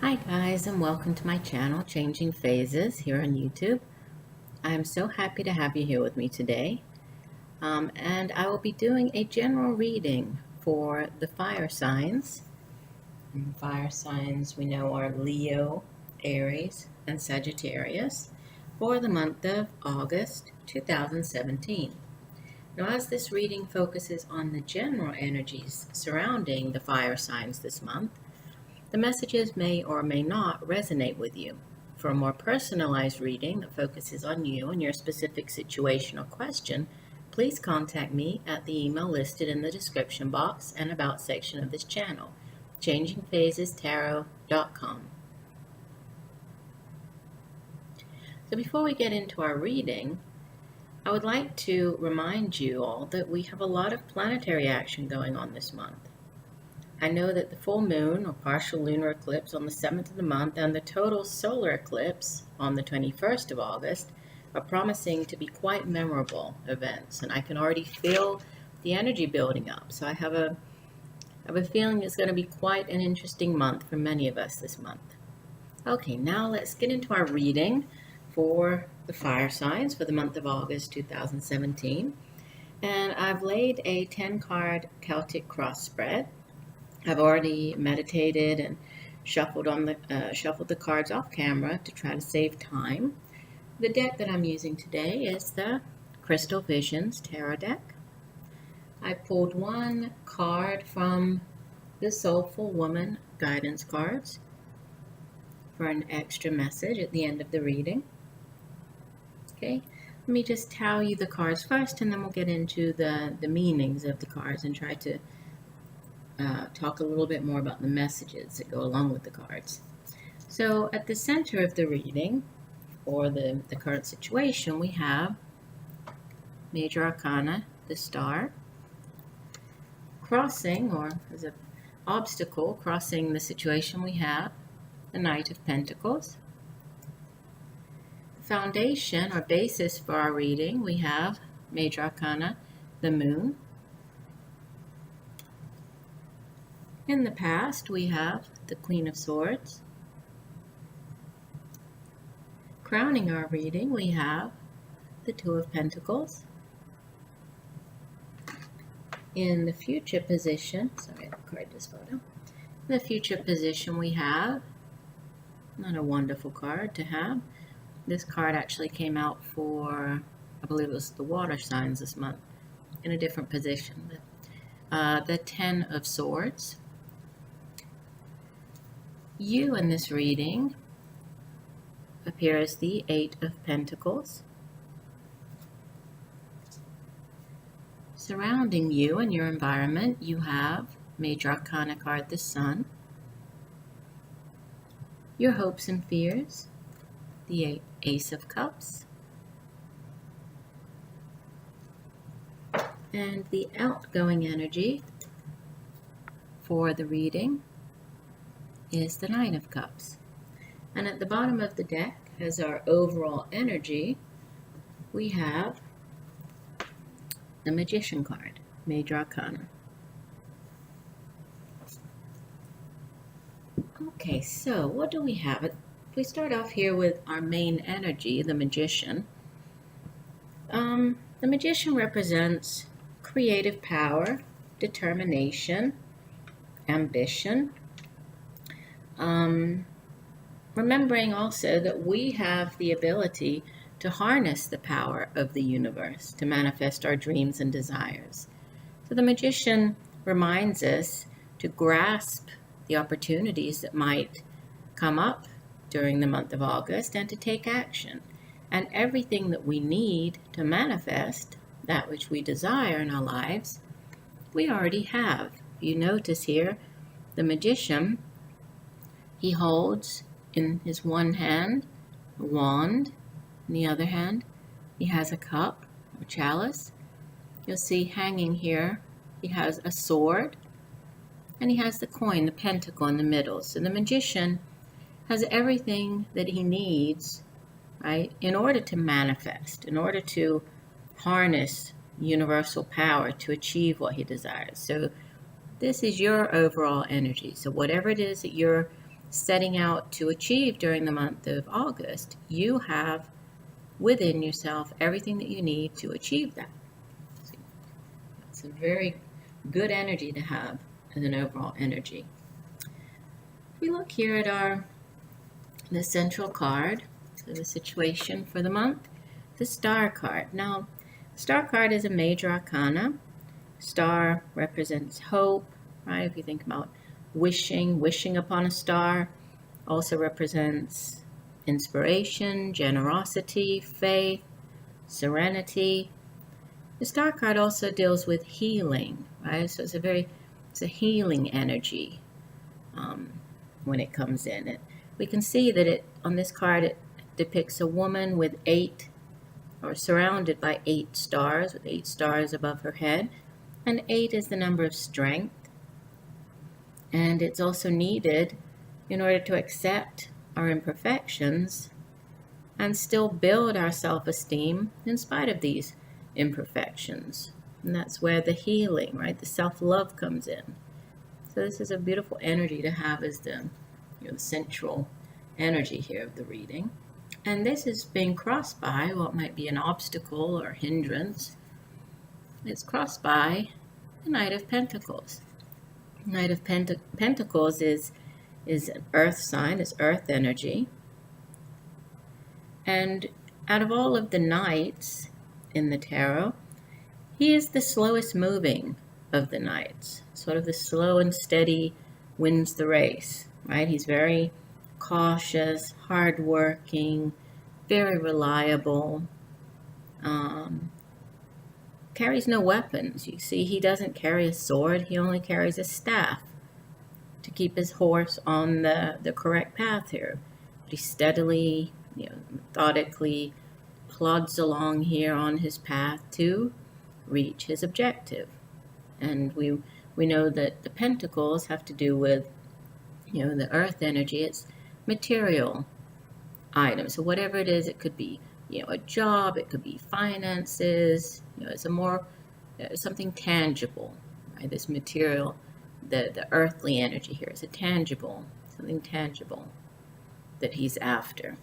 Hi guys, and welcome to my channel, Changing Phases, here on YouTube. I'm so happy to have you here with me today. And I will be doing a general reading for the fire signs. And fire signs we know are Leo, Aries, and Sagittarius for the month of August 2017. Now, as this reading focuses on the general energies surrounding the fire signs this month, the messages may or may not resonate with you. For a more personalized reading that focuses on you and your specific situation or question, please contact me at the email listed in the description box and about section of this channel, changingphasestarot.com. So before we get into our reading, I would like to remind you all that we have a lot of planetary action going on this month. I know that the full moon or partial lunar eclipse on the 7th of the month and the total solar eclipse on the 21st of August are promising to be quite memorable events, and I can already feel the energy building up. So I have a feeling it's going to be quite an interesting month for many of us this month. Okay, now let's get into our reading for the fire signs for the month of August 2017. And I've laid a 10-card Celtic cross spread. I've already meditated and shuffled the cards off camera to try to save time. The deck that I'm using today is the Crystal Visions Tarot deck. I pulled one card from the Soulful Woman guidance cards for an extra message at the end of the reading. Okay, let me just tell you the cards first, and then we'll get into the meanings of the cards and try to talk a little bit more about the messages that go along with the cards. So at the center of the reading, or the current situation, we have Major Arcana, the Star, crossing, or as an obstacle, crossing the situation we have, the Knight of Pentacles. Foundation, or basis for our reading, we have Major Arcana, the Moon. In the past, we have the Queen of Swords. Crowning our reading, we have the Two of Pentacles. In the future position, sorry, the card just fell down. In the future position, we have, not a wonderful card to have. This card actually came out for, I believe it was the water signs this month, in a different position. But, the Ten of Swords. You in this reading appear as the Eight of Pentacles. Surrounding you and your environment, you have Major Arcana card, the Sun. Your hopes and fears, the Ace of Cups. And the outgoing energy for the reading is the Nine of Cups. And at the bottom of the deck, as our overall energy, we have the Magician card, Major Arcana. Okay, so what do we have? If we start off here with our main energy, the Magician. The Magician represents creative power, determination, ambition. Remembering also that we have the ability to harness the power of the universe to manifest our dreams and desires. So the Magician reminds us to grasp the opportunities that might come up during the month of August and to take action. And everything that we need to manifest that which we desire in our lives, we already have. You notice here, the Magician, he holds in his one hand a wand, in the other hand he has a cup or chalice. You'll see hanging here he has a sword, and he has the coin, the pentacle, in the middle. So the Magician has everything that he needs, right, in order to manifest, in order to harness universal power to achieve what he desires. So this is your overall energy. So whatever it is that you're setting out to achieve during the month of August, you have within yourself everything that you need to achieve that. It's a very good energy to have as an overall energy. If we look here at the central card, so the situation for the month, the Star card. Now, Star card is a major arcana. Star represents hope, right? If you think about wishing upon a star, also represents inspiration, generosity, faith, serenity. The Star card also deals with healing, right? So it's a healing energy when it comes in. We can see that on this card it depicts a woman with 8, or surrounded by 8 stars, with 8 stars above her head. And 8 is the number of strength. And it's also needed in order to accept our imperfections and still build our self-esteem in spite of these imperfections. And that's where the healing, right, the self-love comes in. So this is a beautiful energy to have as the central energy here of the reading. And this is being crossed by what might be an obstacle or hindrance. It's crossed by the Knight of Pentacles. Knight of Pentacles is an earth sign, is earth energy. And out of all of the knights in the tarot, he is the slowest moving of the knights. Sort of the slow and steady wins the race, right? He's very cautious, hardworking, very reliable, carries no weapons. You see, he doesn't carry a sword. He only carries a staff to keep his horse on the correct path here. But he steadily, methodically plods along here on his path to reach his objective. And we know that the pentacles have to do with, the earth energy. It's material items. So whatever it is, it could be, a job, it could be finances, it's something tangible, right? This material, the earthly energy here is something tangible that he's after.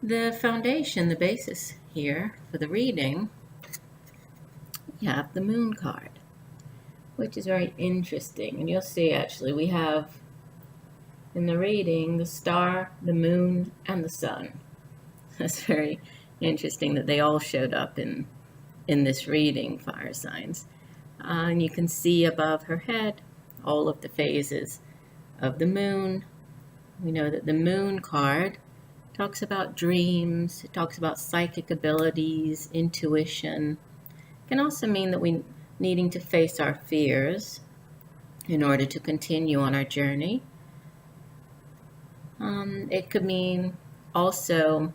The foundation, the basis here for the reading, we have the Moon card, which is very interesting. And you'll see, actually, we have in the reading the star, the moon, and the sun. That's very interesting that they all showed up in this reading, fire signs. And you can see above her head all of the phases of the moon. We know that the Moon card talks about dreams, it talks about psychic abilities, intuition. It can also mean that we needing to face our fears in order to continue on our journey. It could mean also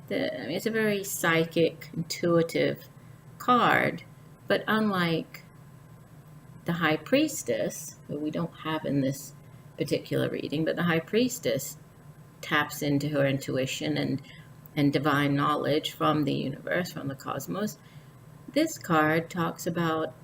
that it's a very psychic, intuitive card, but unlike the High Priestess, who we don't have in this particular reading, but the High Priestess taps into her intuition and divine knowledge from the universe, from the cosmos. This card talks about,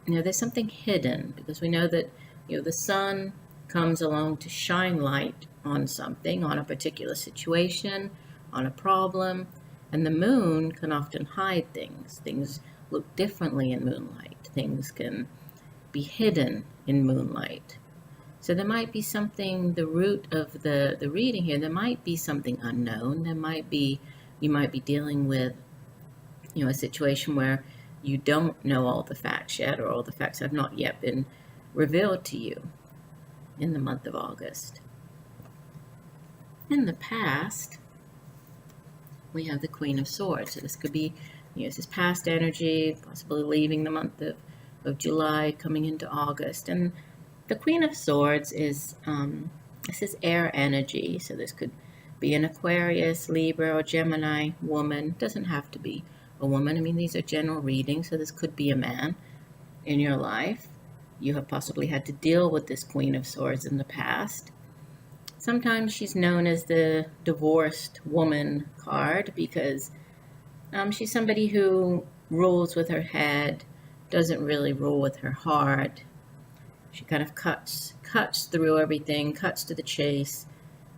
there's something hidden, because we know that, the sun comes along to shine light on something, on a particular situation, on a problem, and the moon can often hide things. Things look differently in moonlight. Things can be hidden in moonlight. So there might be something, the root of the reading here, there might be something unknown. You might be dealing with, a situation where you don't know all the facts yet, or all the facts have not yet been revealed to you in the month of August. In the past, we have the Queen of Swords. So this could be, this is past energy, possibly leaving the month of July, coming into August. And the Queen of Swords is, this is air energy. So this could be an Aquarius, Libra, or Gemini woman. Doesn't have to be a woman. I mean, these are general readings, so this could be a man in your life. You have possibly had to deal with this Queen of Swords in the past. Sometimes she's known as the divorced woman card because she's somebody who rules with her head, doesn't really rule with her heart. She kind of cuts through everything, cuts to the chase,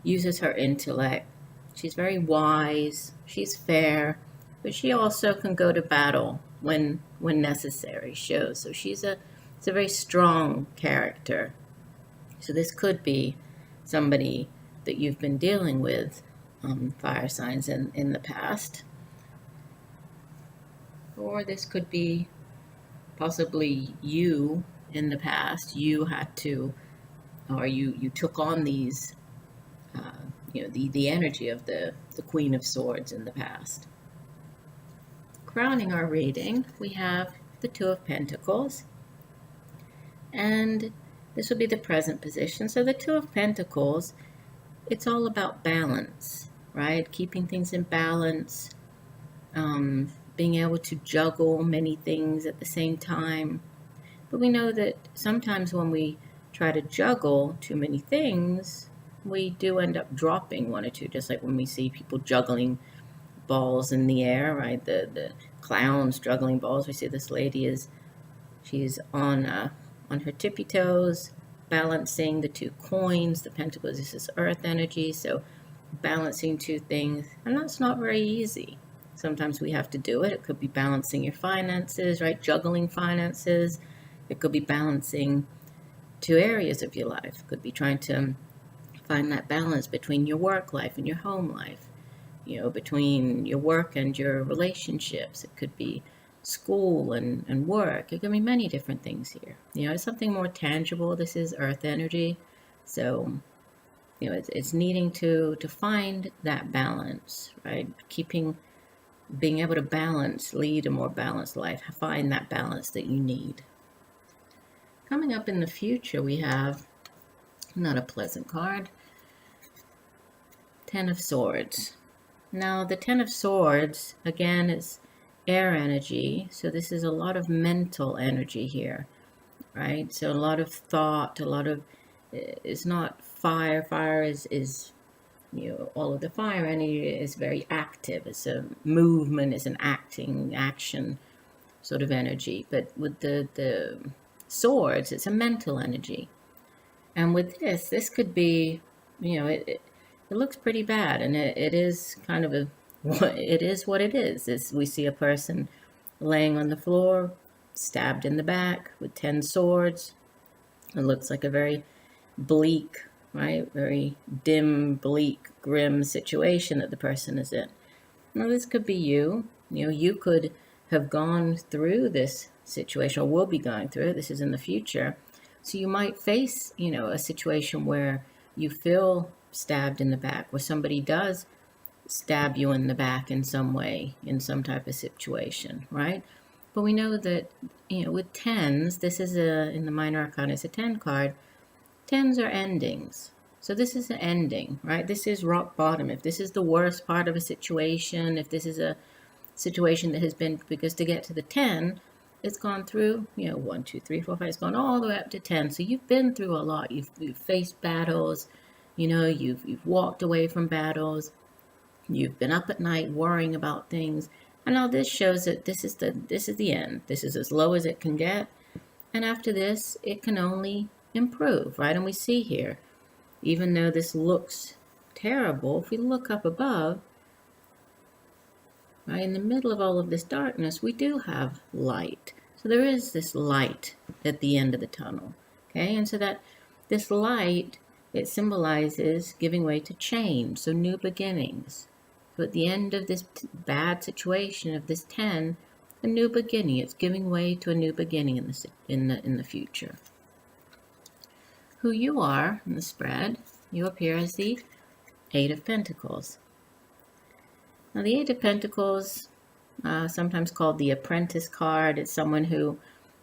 uses her intellect. She's very wise, she's fair, but she also can go to battle when necessary. So it's a very strong character. So this could be somebody that you've been dealing with, fire signs in the past. Or this could be possibly you in the past. You had to, or you took on these, the energy of the Queen of Swords in the past. Crowning our reading, we have the Two of Pentacles, and this would be the present position. So the Two of Pentacles, it's all about balance, right? Keeping things in balance, being able to juggle many things at the same time. But we know that sometimes when we try to juggle too many things, we do end up dropping one or two, just like when we see people juggling balls in the air, right? The clowns juggling balls. We see this lady she's on her tippy toes, balancing the two coins. The pentacles, this is earth energy, so balancing two things, and that's not very easy. Sometimes we have to do it. It could be balancing your finances, right? Juggling finances. It could be balancing two areas of your life. It could be trying to find that balance between your work life and your home life, between your work and your relationships. It could be school and work. It could be many different things here. It's something more tangible. This is earth energy. So, it's needing to find that balance, right? Being able to lead a more balanced life, find that balance that you need. Coming up in the future, we have not a pleasant card, Ten of Swords. Now, the Ten of Swords, again, is air energy, so this is a lot of mental energy here, right? So a lot of thought, it's not fire. Fire is all of the fire energy is very active. It's a movement, it's an action sort of energy. But with the swords, it's a mental energy. And with this could be, it looks pretty bad, and it is kind of it is what it is. We see a person laying on the floor, stabbed in the back with 10 swords. It looks like a very bleak, right? Very dim, bleak, grim situation that the person is in. Now, this could be you. You could have gone through this situation, or will be going through it. This is in the future. So you might face, a situation where you feel stabbed in the back, where somebody does stab you in the back in some way, in some type of situation, right? But we know that, with tens, this is in the minor arcana, it's a 10 card. Tens are endings. So this is an ending, right? This is rock bottom. If this is the worst part of a situation, if this is a situation that has been, because to get to the 10, it's gone through, 1, 2, 3, 4, 5, it's gone all the way up to 10. So you've been through a lot. You've faced battles, you've walked away from battles. You've been up at night worrying about things. And now this shows that this is the end. This is as low as it can get. And after this, it can only improve, right? And we see here, even though this looks terrible, if we look up above, right, in the middle of all of this darkness, we do have light. So there is this light at the end of the tunnel, okay? And so that this light, it symbolizes giving way to change, so new beginnings. So at the end of this bad situation of this 10, a new beginning. It's giving way to a new beginning in the future. Who you are in the spread, you appear as the Eight of Pentacles. Now the Eight of Pentacles, sometimes called the Apprentice card, it's someone who,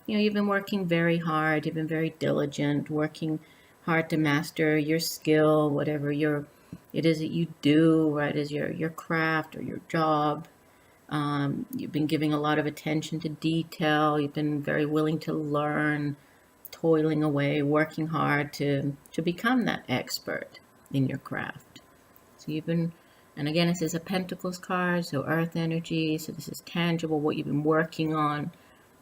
you've been working very hard, you've been very diligent, working hard to master your skill, whatever it is that you do, right, as your craft or your job. You've been giving a lot of attention to detail. You've been very willing to learn, toiling away, working hard to become that expert in your craft. So you've been, and again, this is a Pentacles card, so earth energy. So this is tangible, what you've been working on,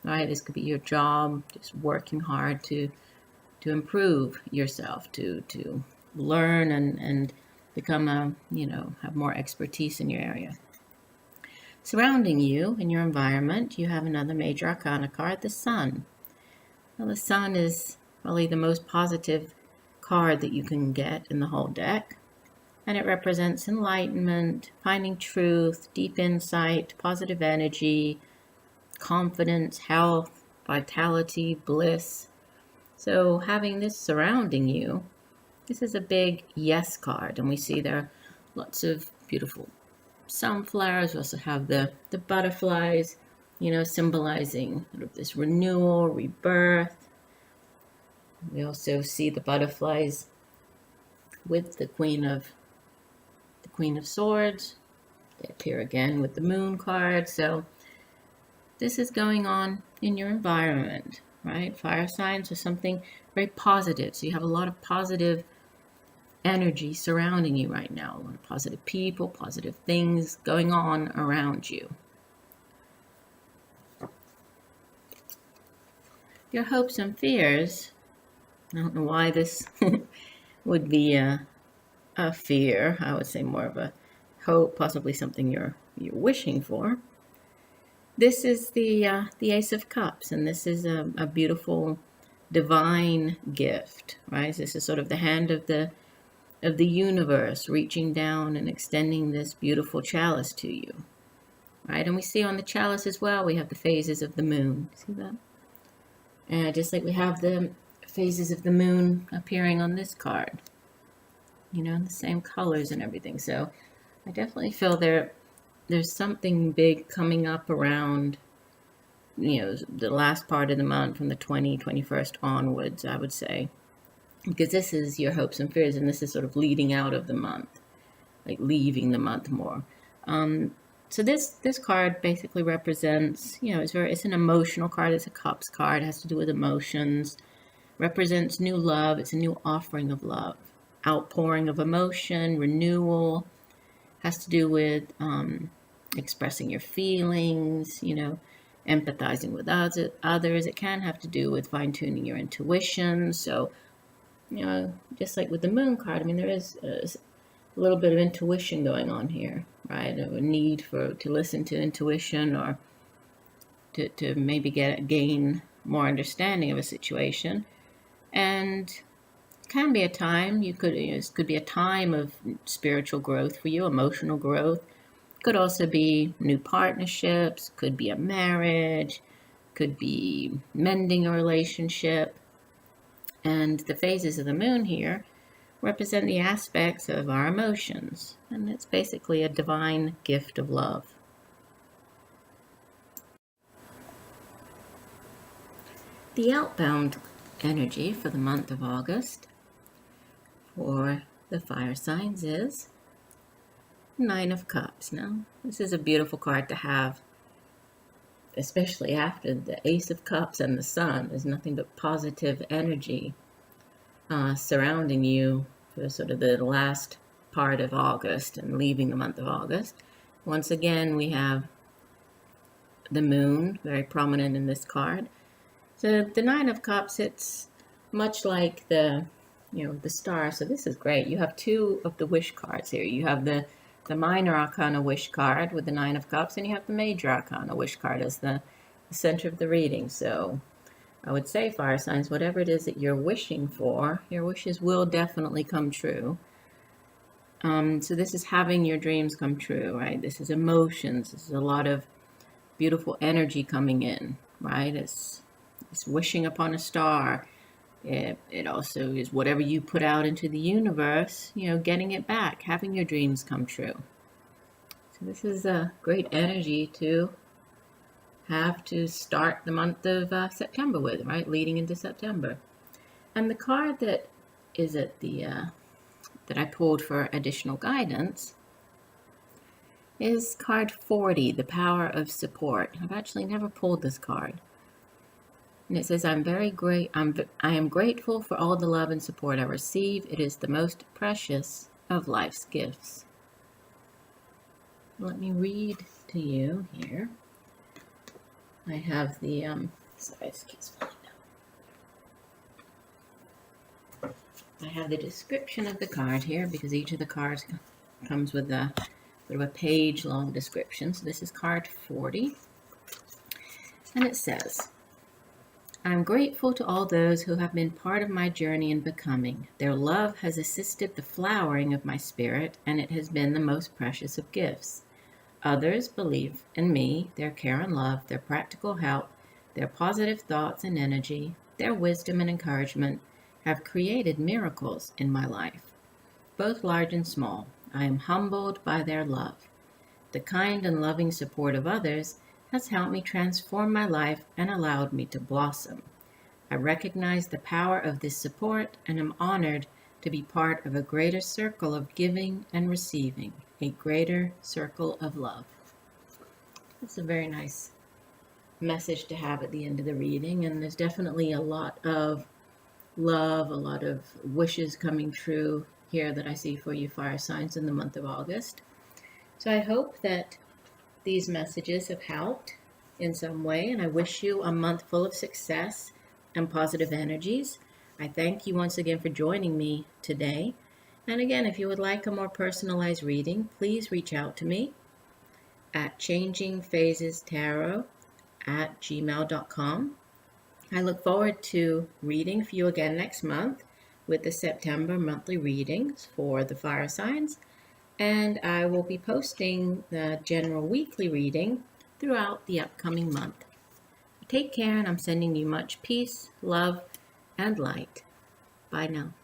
right? This could be your job, just working hard to improve yourself, to learn and become have more expertise in your area. Surrounding you in your environment, you have another major arcana card, the Sun. Well, the Sun is probably the most positive card that you can get in the whole deck, and it represents enlightenment, finding truth, deep insight, positive energy, confidence, health, vitality, bliss. So having this surrounding you, this is a big yes card, and we see there are lots of beautiful sunflowers. We also have the butterflies, symbolizing sort of this renewal, rebirth. We also see the butterflies with the Queen of Swords. They appear again with the Moon card. So this is going on in your environment, right? Fire signs are something very positive. So you have a lot of positive energy surrounding you right now, a lot of positive people, positive things going on around you. Your hopes and fears, I don't know why this would be a fear. I would say more of a hope, possibly something you're wishing for. This is the Ace of Cups, and this is a beautiful divine gift, right? This is sort of the hand of the universe reaching down and extending this beautiful chalice to you, right? And we see on the chalice as well, we have the phases of the moon. See that? And just like we have the phases of the moon appearing on this card, the same colors and everything. So I definitely feel there's something big coming up around, the last part of the month, from the 21st onwards, I would say. Because this is your hopes and fears, and this is sort of leading out of the month, like leaving the month more. So this card basically represents, it's an emotional card. It's a Cups card. It has to do with emotions. Represents new love. It's a new offering of love, outpouring of emotion, renewal. Has to do with expressing your feelings, empathizing with others. It can have to do with fine-tuning your intuition. So just like with the Moon card, there is a little bit of intuition going on here, right? A need to listen to intuition, or to maybe gain more understanding of a situation. And it can be a time, this could be a time of spiritual growth for you, emotional growth. Could also be new partnerships, could be a marriage, could be mending a relationship. And the phases of the moon here represent the aspects of our emotions. And it's basically a divine gift of love. The outbound energy for the month of August for the fire signs is Nine of Cups. Now, this is a beautiful card to have, especially after the Ace of Cups and the Sun. There's nothing but positive energy surrounding you for sort of the last part of August and leaving the month of August. Once again, we have the moon, very prominent in this card. So the Nine of Cups, it's much like the star. So this is great. You have two of the wish cards here. You have the minor arcana wish card with the Nine of Cups, and you have the major arcana wish card as the center of the reading. So I would say, fire signs, whatever it is that you're wishing for, your wishes will definitely come true. So this is having your dreams come true, right? This is emotions. This is a lot of beautiful energy coming in, right? It's wishing upon a star. It also is whatever you put out into the universe, getting it back, having your dreams come true. So this is a great energy to have to start the month of September with, right? Leading into September. And the card that is at the that I pulled for additional guidance is card 40, the power of support. I've actually never pulled this card. And it says, I am grateful for all the love and support I receive. It is the most precious of life's gifts. Let me read to you here. I have the, sorry, this keeps falling I have the description of the card here because each of the cards comes with a sort of a page-long description. So this is card 40, and it says, I'm grateful to all those who have been part of my journey in becoming. Their love has assisted the flowering of my spirit, and it has been the most precious of gifts. Others believe in me, their care and love, their practical help, their positive thoughts and energy, their wisdom and encouragement have created miracles in my life, both large and small. I am humbled by their love. The kind and loving support of others has helped me transform my life and allowed me to blossom. I recognize the power of this support and am honored to be part of a greater circle of giving and receiving, a greater circle of love. That's a very nice message to have at the end of the reading, and there's definitely a lot of love, a lot of wishes coming true here that I see for you fire signs in the month of August. So I hope that these messages have helped in some way, and I wish you a month full of success and positive energies. I thank you once again for joining me today. And again, if you would like a more personalized reading, please reach out to me at changingphasestarot@gmail.com. I look forward to reading for you again next month with the September monthly readings for the fire signs, and I will be posting the general weekly reading throughout the upcoming month. Take care, and I'm sending you much peace, love, and light. Bye now.